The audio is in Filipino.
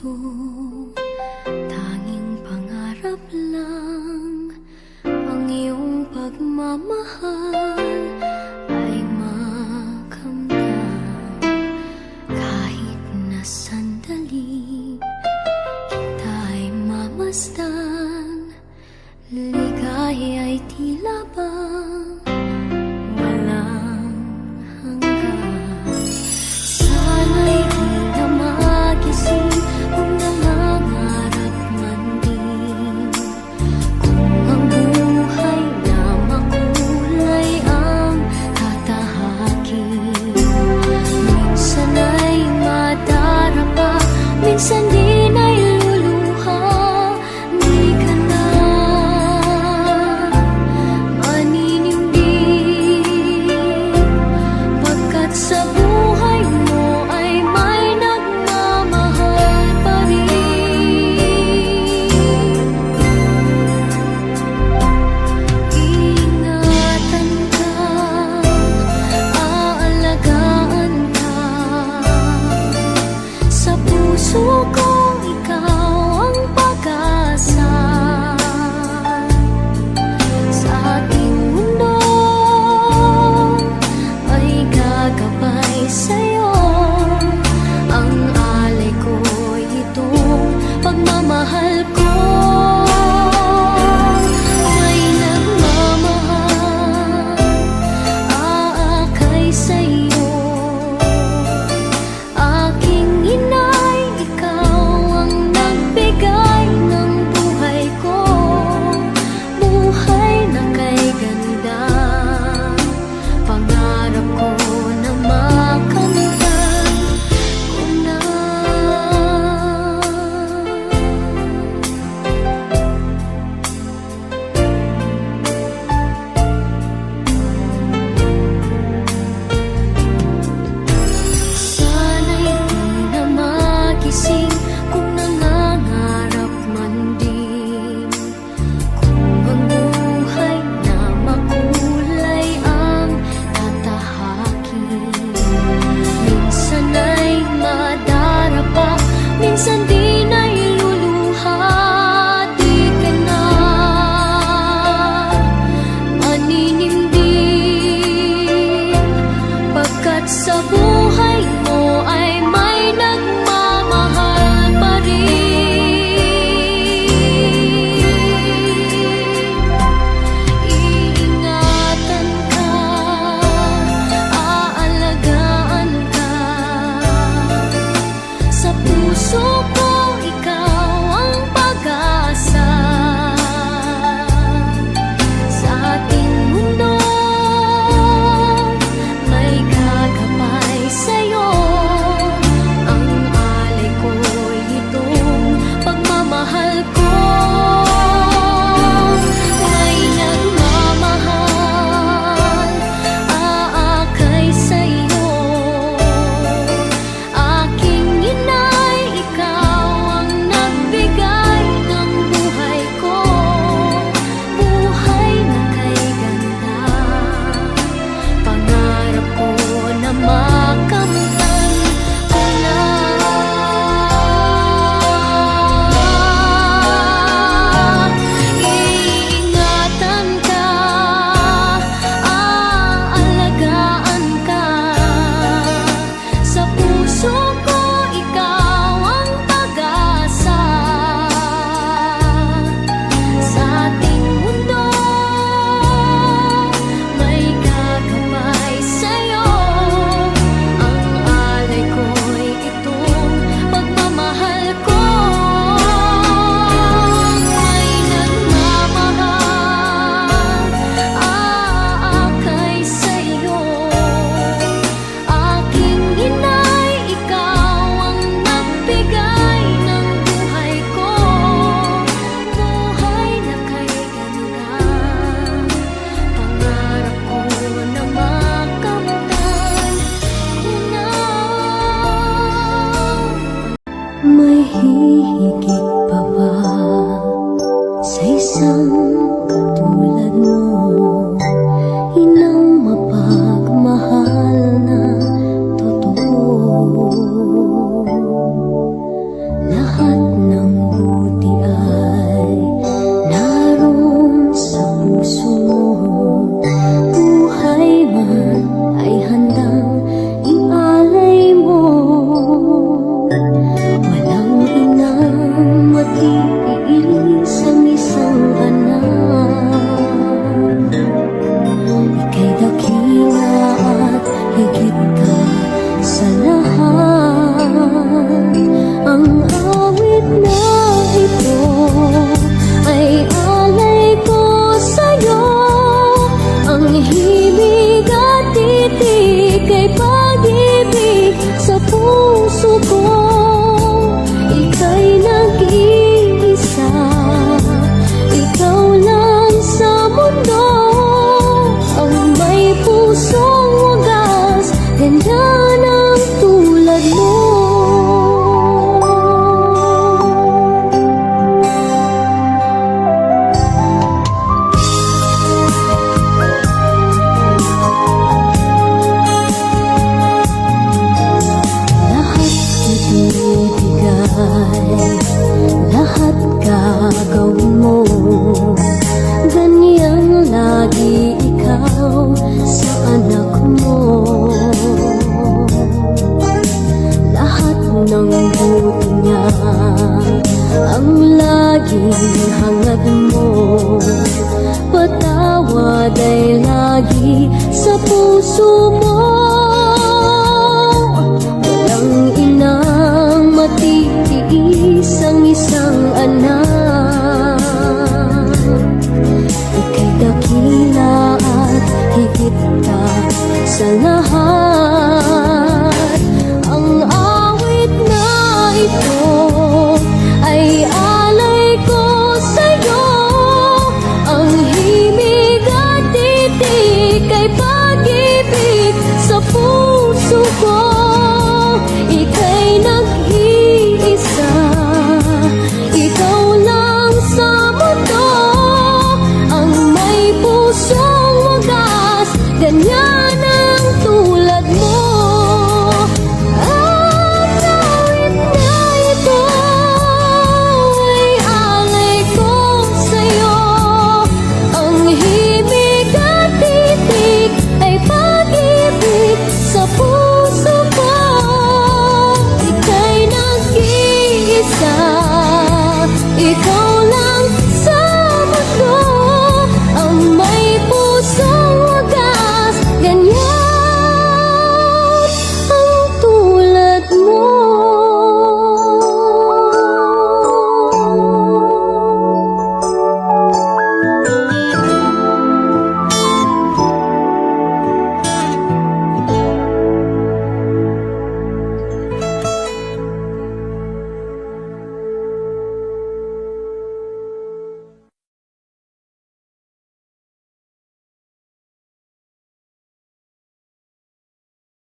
ito, tanging pangarap lang. Ang iyong pagmamahal ay makamtan. Kahit na sandali kita'y mamasdan, ligaya ay tila bang walang hanggan. Sana'y di na magising kung nangangarap man din, kung ang buhay na makulay ang tatahakin. Minsan ay madarapa, minsan din ay luluha. Di ka na maninindig, pagkat sa buhay mo ay may nagmamahal pa rin. Iingatan ka, aalagaan ka. Sa puso ko ikaw ang pag-asa. Sa ating mundo ay gagabay sa'yo. Ang alay ko'y itong pagmamahal ko. May nagmamahal, aakay sa'yo. Aking inay, ikaw ang nagbigay ng buhay ko. Buhay na kay ganda, pangarap ko na makamtan ko na. Sana'y di na magising kung nangangarap man din, kung ang buhay na makulay ang tatahakin. Minsan ay madarapa, minsan din ay luluha. Di ka na maninindig, pagkat sa buhay mo ay may nagmamahal pa rin. Iingatan ka, aalagaan ka. Sa puso ko ikaw ang pag-asa. Sa ating mundo may gagabay sa'yo. Ang alay ko'y itong pagmamahal ko. May nagmamahal, aakay sa'yo. Aking inay, ikaw hangad mo. Patawad ay lagi sa puso mo. Walang inang matitiis ang isang anak. Ika'y dakila at higit ka sa lahat. Ang awit na ito ay alay ko sa'yo. Ang himig at titik ay pag-ibig sa puso ko. Ika'y nag-iisa, ikaw lang sa mundo ang may pusong wagas, ganyan ang tulad mo. Ang awit na ito ay alay ko sa'yo. Ang himig at titik ay pag-ibig sa puso ko. Ika'y nag-iisa, ikaw